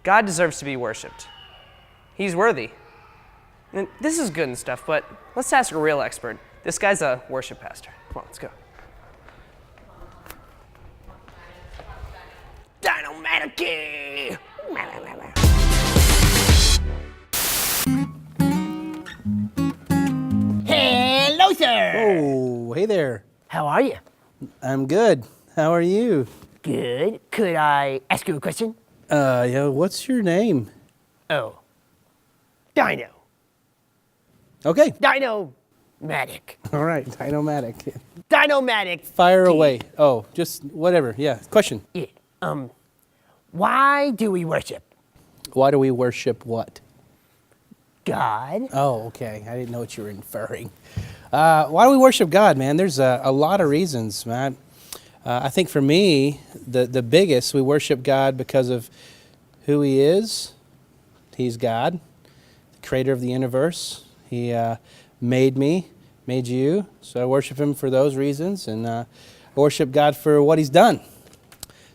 God deserves to be worshipped. He's worthy. And this is good and stuff, but let's ask a real expert. This guy's a worship pastor. Come on, let's go. Dino-matic-y! Hello, sir. Oh, hey there. How are you? I'm good. How are you? Good. Could I ask you a question? Yeah, what's your name? Oh. Dino. Okay. Dino-matic. All right, Dino-matic. Dino-matic. Fire away. Oh, just whatever. Yeah, question. Yeah. Why do we worship Why do we worship what? God? Oh, okay. I didn't know what you were inferring. Why do we worship God, man? There's a lot of reasons, man. I think for me, the biggest, we worship God because of who He is. He's God, the creator of the universe. He made me, made you. So I worship Him for those reasons, and I worship God for what He's done.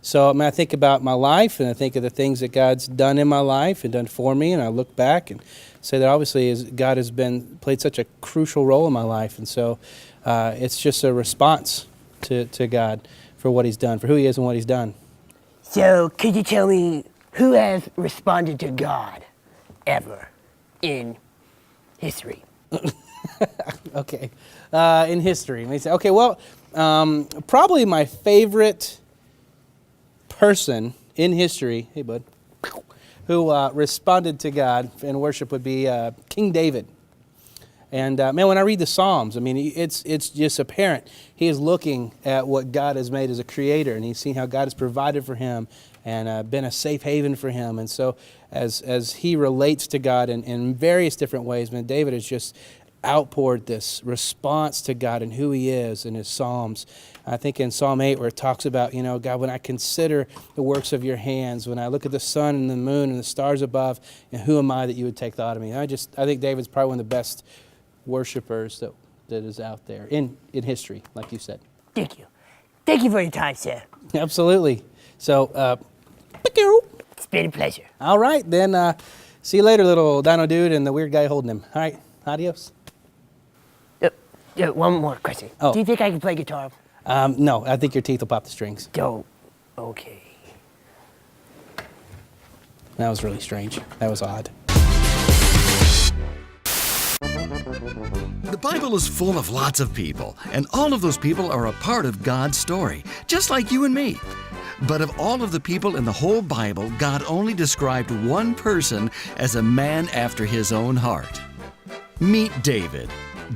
So I think about my life, and I think of the things that God's done in my life and done for me, and I look back and say that obviously God has played such a crucial role in my life, and so it's just a response to God for what He's done, for who He is and what He's done. So, could you tell me who has responded to God ever in history? Okay, in history, let me say. Okay, well, probably my favorite person in history, hey bud, who responded to God in worship would be King David. And man, when I read the Psalms, I mean, it's just apparent. He is looking at what God has made as a creator, and he's seen how God has provided for him and been a safe haven for him. And so as he relates to God in various different ways, man, David has just outpoured this response to God and who He is in his Psalms. I think in Psalm 8 where it talks about, God, when I consider the works of your hands, when I look at the sun and the moon and the stars above, and who am I that you would take thought of me? I think David's probably one of the best worshipers that is out there in history, like you said. Thank you. Thank you for your time, sir. Absolutely. So, It's been a pleasure. all right, then see you later, little dino dude and the weird guy holding him. All right, adios. One more question. Oh. Do you think I can play guitar? No, I think your teeth will pop the strings. Don't. Okay. That was really strange. That was odd. The Bible is full of lots of people, and all of those people are a part of God's story, just like you and me. But of all of the people in the whole Bible, God only described one person as a man after His own heart. Meet David.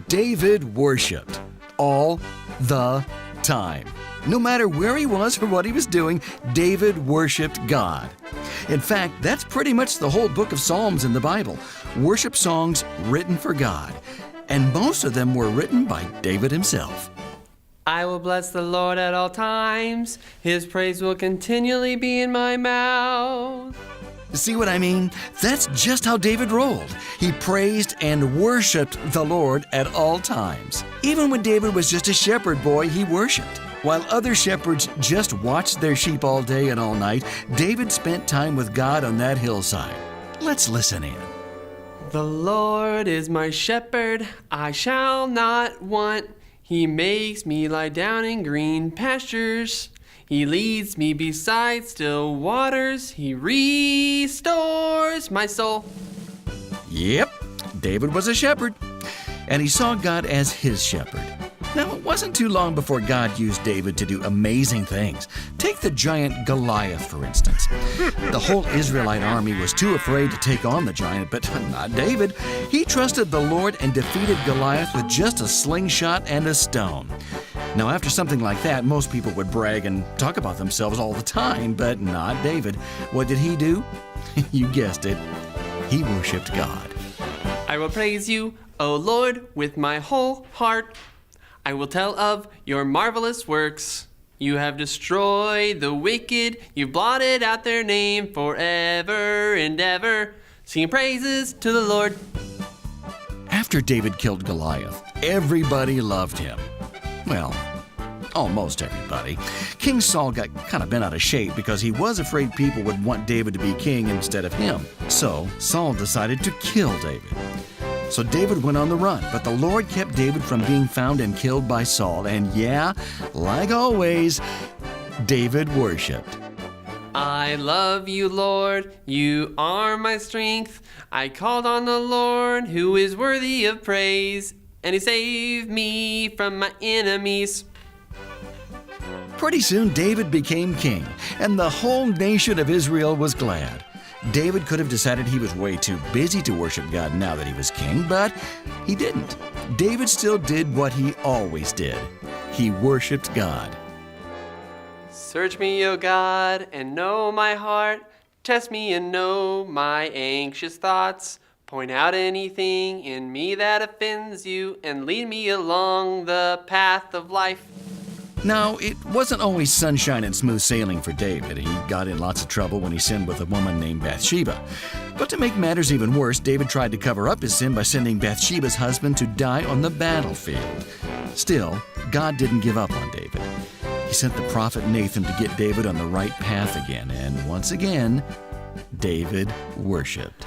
David worshiped all the time. No matter where he was or what he was doing, David worshiped God. In fact, that's pretty much the whole book of Psalms in the Bible. Worship songs written for God. And most of them were written by David himself. I will bless the Lord at all times. His praise will continually be in my mouth. See what I mean? That's just how David rolled. He praised and worshiped the Lord at all times. Even when David was just a shepherd boy, he worshiped. While other shepherds just watched their sheep all day and all night, David spent time with God on that hillside. Let's listen in. The Lord is my shepherd, I shall not want. He makes me lie down in green pastures. He leads me beside still waters. He restores my soul. Yep, David was a shepherd, and he saw God as his shepherd. Now, it wasn't too long before God used David to do amazing things. Take the giant Goliath, for instance. The whole Israelite army was too afraid to take on the giant, but not David. He trusted the Lord and defeated Goliath with just a slingshot and a stone. Now, after something like that, most people would brag and talk about themselves all the time, but not David. What did he do? You guessed it. He worshiped God. I will praise you, O Lord, with my whole heart. I will tell of your marvelous works. You have destroyed the wicked. You've blotted out their name forever and ever. Sing praises to the Lord. After David killed Goliath, everybody loved him. Well, almost everybody. King Saul got kind of bent out of shape because he was afraid people would want David to be king instead of him. So Saul decided to kill David. So David went on the run, but the Lord kept David from being found and killed by Saul. And yeah, like always, David worshiped. I love you, Lord. You are my strength. I called on the Lord, who is worthy of praise, and he saved me from my enemies. Pretty soon, David became king, and the whole nation of Israel was glad. David could have decided he was way too busy to worship God now that he was king, but he didn't. David still did what he always did. He worshiped God. Search me, O God, and know my heart. Test me and know my anxious thoughts. Point out anything in me that offends you, and lead me along the path of life. Now, it wasn't always sunshine and smooth sailing for David. He got in lots of trouble when he sinned with a woman named Bathsheba. But to make matters even worse, David tried to cover up his sin by sending Bathsheba's husband to die on the battlefield. Still, God didn't give up on David. He sent the prophet Nathan to get David on the right path again, and once again, David worshiped.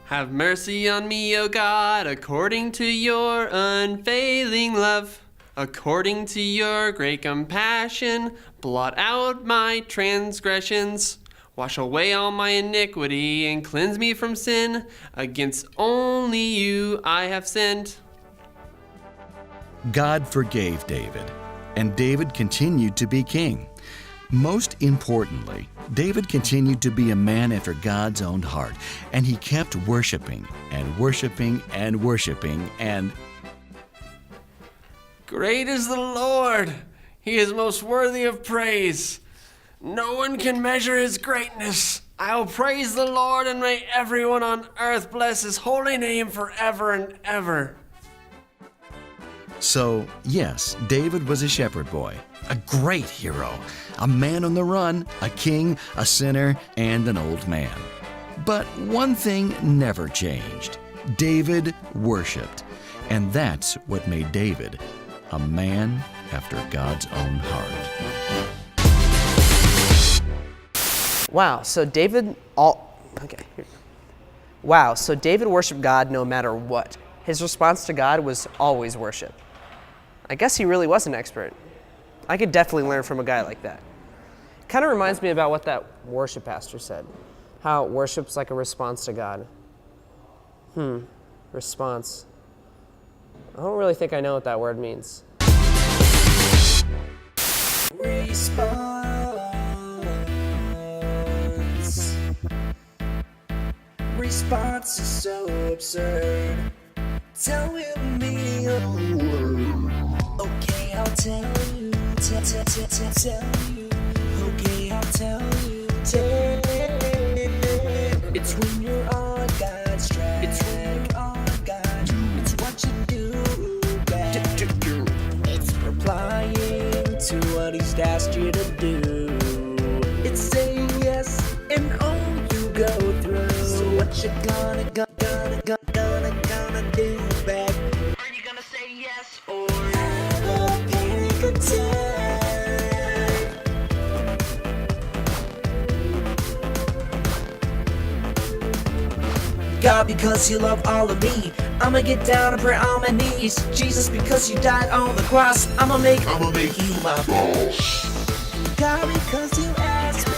Have mercy on me, O God, according to your unfailing love. According to your great compassion, blot out my transgressions. Wash away all my iniquity and cleanse me from sin. Against only you I have sinned. God forgave David, and David continued to be king. Most importantly, David continued to be a man after God's own heart, and he kept worshiping and worshiping and worshiping and... Great is the Lord. He is most worthy of praise. No one can measure his greatness. I will praise the Lord, and may everyone on earth bless his holy name forever and ever. So, yes, David was a shepherd boy, a great hero, a man on the run, a king, a sinner, and an old man. But one thing never changed. David worshiped, and that's what made David a man after God's own heart. Wow, so David worshiped God no matter what. His response to God was always worship. I guess he really was an expert. I could definitely learn from a guy like that. Kind of reminds me about what that worship pastor said. How worship's like a response to God. Response. I don't really think I know what that word means. Response is so absurd. Tell me a word. Okay, I'll tell you. Tell you. Okay, I'll tell you. It's when you're on God's track. It's when you're on God's track. It's what you do back. It's replying to what He's asked you to do. It's saying yes and oh, you go through. So what you gonna do back? Are you gonna say yes or have a very good time? God, because you love all of me, I'ma get down and pray on my knees. Jesus, because you died on the cross, I'ma make you my boss. God, because you asked me,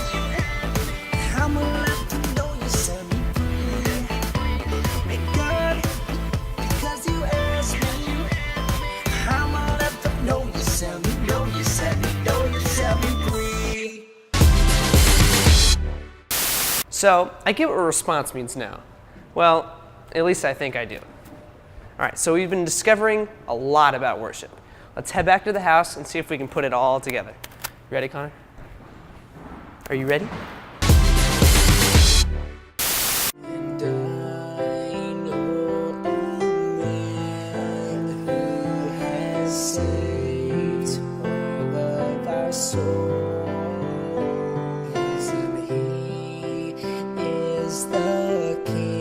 I'ma let them know you set me free. And God, because you asked me, I'ma let them know you set me free. So, I get what response means now. Well, at least I think I do. All right, so we've been discovering a lot about worship. Let's head back to the house and see if we can put it all together. You ready, Connor? Are you ready? And I know a man who has saved all of our souls, and He is the King.